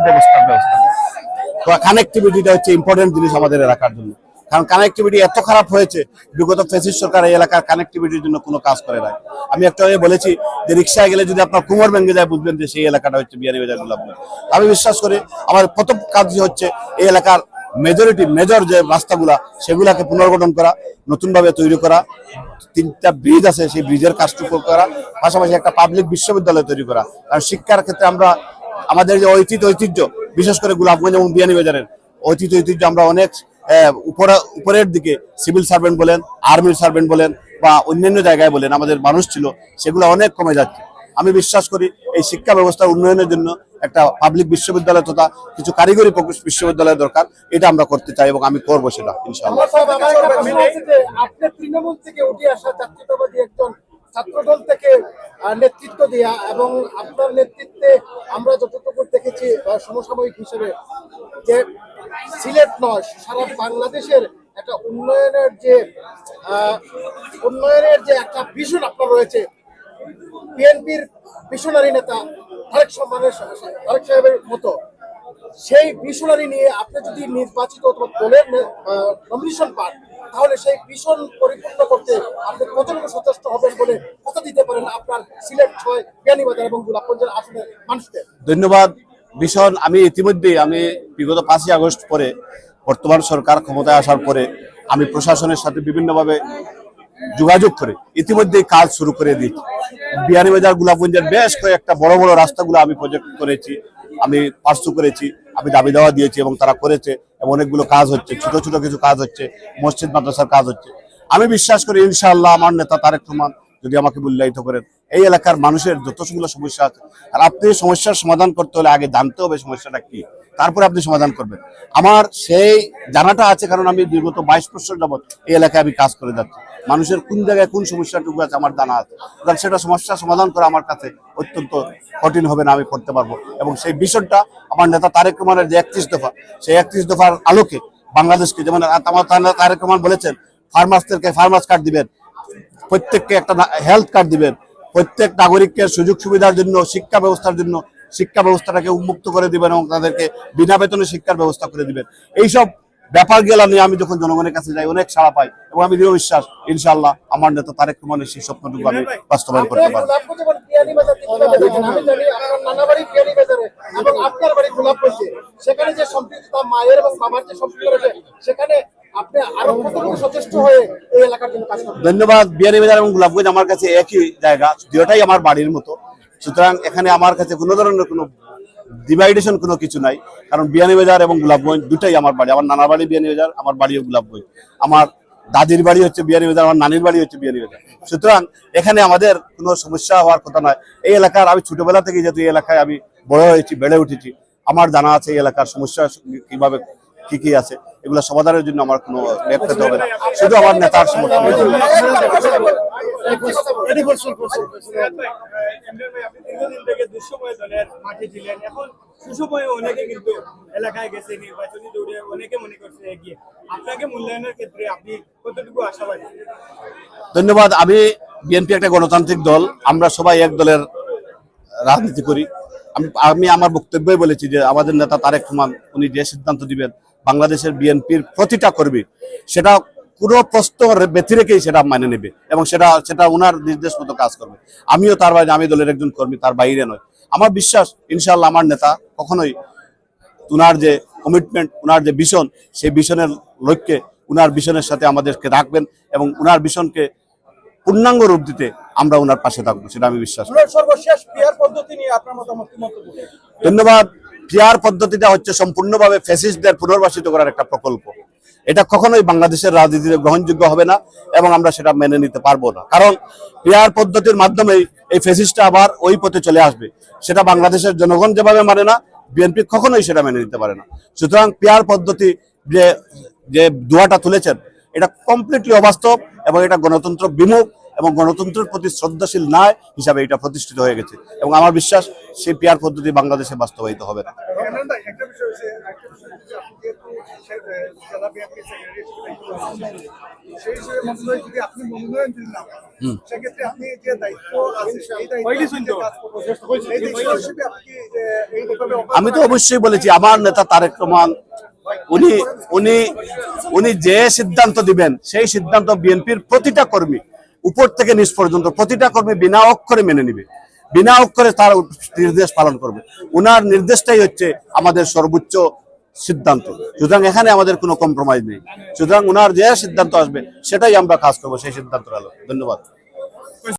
ব্যবস্থা তো কানেক্টিভিটিটা হচ্ছে ইম্পর্টেন্ট জিনিস আমাদের এলাকার জন্য। কারণ কানেক্টিভিটি এত খারাপ হয়েছে, বিগত ফ্যাসিস্ট সরকার এই এলাকার কানেক্টিভিটির জন্য কোনো কাজ করে নাই। আমি একটা বলেছি যে রিক্সায় গেলে যদি আপনার কুমোর ভেঙে যায়, বুঝবেন যে সেই এলাকাটা হচ্ছে বিয়ানীবাজার গোলাপগঞ্জ। আমি বিশ্বাস করি আমার প্রথম কাজ হচ্ছে এই এলাকার মেজর যে রাস্তাগুলা সেগুলাকে পুনর্গঠন করা, নতুনভাবে তৈরি করা, 3টা ব্রিজ আছে সেই ব্রিজের কাজটুকু করা, পাশাপাশি একটা পাবলিক বিশ্ববিদ্যালয় তৈরি করা। কারণ শিক্ষার ক্ষেত্রে আমরা আমাদের যে ঐতিহ্য, বিশেষ করে গোলাপগঞ্জ এবং বিয়ানীবাজারের ঐতিহ্য আমরা অনেক উপরের দিকে সিভিল সার্ভেন্ট বলেন, আর্মির সার্ভেন্ট বলেন বা অন্যান্য জায়গায় বলেন আমাদের মানুষ ছিল, সেগুলো অনেক কমে যাচ্ছে। আমি বিশ্বাস করি এই শিক্ষা ব্যবস্থার উন্নয়নের জন্য একটা পাবলিক বিশ্ববিদ্যালয় তথা কিছু কারিগরি বিশ্ববিদ্যালয় দরকার। এটা আমরা করতে চাই এবং আমি করবো সেটা ইনশাআল্লাহ। আপনি তৃণমূল থেকে উঠে আসা জাতীয়তাবাদী একজন ছাত্রদল থেকে নেতৃত্ব দেয়া, এবং আপনার নেতৃত্বে আমরা যতটুকু দেখেছি সমসাময়িক হিসেবে যে সিলেট নয় সারা বাংলাদেশের একটা উন্নয়নের যে একটা ভিশন আপনার রয়েছে, বিএনপির মিশনারি নেতা তারেক সাহেবের মতো সেই মিশনারি নিয়ে আপনি যদি নির্বাচিত অথবা দলের নমিনেশন পান, তাহলে সেই মিশন পরিপূর্ণ করতে আপনি কতটুকু সচেষ্ট হবেন বলে কথা দিতে পারেন আপনার সিলেট 6 বিয়ানীবাজার এবং গোলাপগঞ্জের আসনের মানুষদের? ধন্যবাদ। মিশন আমি ইতিমধ্যেই বিগত 5ই আগস্ট পরে বর্তমান সরকার ক্ষমতায় আসার পরে আমি প্রশাসনের সাথে বিভিন্নভাবে যোগাযোগ করে ইতিমধ্যেই কাজ শুরু করে দিয়েছি। বিয়ানীবাজার গোলাপগঞ্জের বেশ কয়েকটা বড় বড় রাস্তাগুলো আমি প্রজেক্ট করেছি, আমি পার্সু করেছি, আমি দাবি দেওয়া দিয়েছি এবং তারা করেছে এবং অনেকগুলো কাজ হচ্ছে, ছোট ছোট কিছু কাজ হচ্ছে, মসজিদ মাদ্রাসার কাজ হচ্ছে। আমি বিশ্বাস করি ইনশাআল্লাহ আমার নেতা তারেক রহমান যদি আমাকে মূল্যায়িত করেন, এই এলাকার মানুষের যতগুলো সমস্যা আছে, আর আপনি সমস্যার সমাধান করতে হলে আগে জানতে হবে সমস্যাটা কি, তারপরে আপনি সমাধান করবেন। আমার সেই জানাটা আছে, কারণ আমি বিগত 22 বছর যাবৎ এই এলাকায় আমি কাজ করে যাচ্ছি। মানুষের কোন জায়গায় কোন সমস্যাটুকু আছে আমার জানা আছে, কারণ সেটা সমস্যা সমাধান করা আমার কাছে অত্যন্ত কঠিন হবে না, আমি করতে পারবো। এবং সেই বিষয়টা আমার নেতা তারেক রহমানের যে 31 দফা, সেই 31 দফার আলোকে বাংলাদেশকে, যেমন আমার তারেক রহমান বলেছেন ফার্মার্সদেরকে ফার্মার্স কার্ড দিবেন, প্রত্যেককে একটা হেলথ কার্ড দিবেন, প্রত্যেক নাগরিককে সুযোগ সুবিধার জন্য, শিক্ষা ব্যবস্থার জন্য শিক্ষা ব্যবস্থাটাকে উন্মুক্ত করে দিবেন এবং তাদেরকে বিনা বেতনে শিক্ষার ব্যবস্থা করে দিবেন। এইসব ব্যাপার গেলা নিয়ে আমি যখন জনগণের কাছে যাই অনেক সাড়া পাই এবং আমি দৃঢ় বিশ্বাস ইনশাআল্লাহ আমার নেতা তারেক রহমানের সেই স্বপ্নটুকু আমি বাস্তবায়ন করতে পারবো। সেখানে যে সম্পৃক্ততা মায়ের এবং বাবার যে সম্পৃক্ততা রয়েছে, সেখানে আপনি আরো কতটুকু সচেষ্ট হয়ে এই এলাকার জন্য কাজ করবেন? ধন্যবাদ। বিয়ানীবাজার এবং গোলাপগঞ্জ আমার কাছে একই জায়গা, দুটোটাই আমার বাড়ির মতো, সুতরাং এখানে আমার কাছে কোনো ধরনের কোনো ডিভাইডেশন কোনো কিছু নাই। কারণ বিয়ানীবাজার এবং গোলাপগঞ্জ দুটাই আমার বাড়ি। আমার নানার বাড়ি বিয়ানীবাজার, আমার বাড়িও গোলাপগঞ্জ। আমার দাদির বাড়ি হচ্ছে বিয়ানীবাজার, আমার নানির বাড়ি হচ্ছে বিয়ানীবাজার। সুতরাং এখানে আমাদের কোনো সমস্যা হওয়ার কথা নয়। এই এলাকার আমি ছোটবেলা থেকে যেহেতু এই এলাকায় আমি বড় হয়েছি, বেড়ে উঠেছি, আমার জানা আছে এই এলাকার সমস্যা কিভাবে কি আছে, এগুলো সমাধানের জন্য আমার কোনো লেখ পেতে হবে না, শুধু আমার নেতার সমর্থন। ধন্যবাদ। আমি বিএনপি একটা গণতান্ত্রিক দল, আমরা সবাই এক দলের রাজনীতি করি। আমি আমার বক্তব্যই বলেছি যে আমাদের নেতা তারেক রহমান উনি যে সিদ্ধান্ত দিবেন বাংলাদেশের বিএনপির প্রতিটা কর্মী সেটা কোনো প্রশ্ন ব্যথি রেখেই সেটা মানে নেবে এবং সেটা ওনার নির্দেশ মতো কাজ করবে। আমিও তার বাইরে, আমি দলের একজন কর্মী, তার বাইরে নয়। আমার বিশ্বাস ইনশাআল্লাহ আমার নেতা কখনোই উনার যে কমিটমেন্ট, উনার যে ভিশন, সেই ভিশনের লক্ষ্যে উনার ভিশনের সাথে আমাদেরকে রাখবেন এবং উনার ভিশনকে পূর্ণাঙ্গ রূপ দিতে আমরা ওনার পাশে থাকবো, সেটা আমি বিশ্বাস করি। সর্বশেষ পিআর পদ্ধতি নিয়ে আপনার মতামত? ধন্যবাদ। পিআর পদ্ধতিটা হচ্ছে সম্পূর্ণভাবে ফ্যাসিস্টদের পুনর্বাসিত করার একটা প্রকল্প। এটা কখনোই বাংলাদেশের রাজনীতিতে গ্রহণযোগ্য হবে না এবং আমরা সেটা মেনে নিতে পারবো না। কারণ পিআর পদ্ধতির মাধ্যমেই এই ফ্যাসিস্টটা আবার ওই পথে চলে আসবে। সেটা বাংলাদেশের জনগণ যেভাবে মানে না, বিএনপি কখনোই সেটা মেনে নিতে পারে না। সুতরাং পিআর পদ্ধতি যে দুয়াটা তুলেছেন এটা কমপ্লিটলি অবাস্তব এবং এটা গণতন্ত্র বিমুখ এবং গণতন্ত্রের প্রতি শ্রদ্ধাশীল না হিসাবে এটা প্রতিষ্ঠিত হয়ে গেছে এবং আমার বিশ্বাস সেই পিআর পদ্ধতি বাংলাদেশে বাস্তবায়িত হবে না। একটা বিষয় হচ্ছে আপনি যেহেতু জেলা বিএনপি সেক্রেটারি সেই হিসেবে মন্ত্রণালয় যদি আপনি মনোনয়ন দিন না সেক্ষেত্রে আপনি যে দায়িত্ব আছে সেই দায়িত্ব আমি তো অবশ্যই বলেছি আমার নেতা তারেক রহমান উনি উনি উনি যে সিদ্ধান্ত দিবেন সেই সিদ্ধান্ত বিএনপির প্রতিটা কর্মী উপর থেকে নিচ পর্যন্ত প্রতিটা কর্মী বিনা অক্ষরে মেনে নিবে, বিনা অক্ষরে তার নির্দেশ পালন করবে। উনার নির্দেশটাই হচ্ছে আমাদের সর্বোচ্চ সিদ্ধান্ত, সুতরাং এখানে আমাদের কোনো কম্প্রোমাইজ নেই। সুতরাং উনার যে সিদ্ধান্ত আসবে সেটাই আমরা কাজ করবো সেই সিদ্ধান্তের আলো। ধন্যবাদ।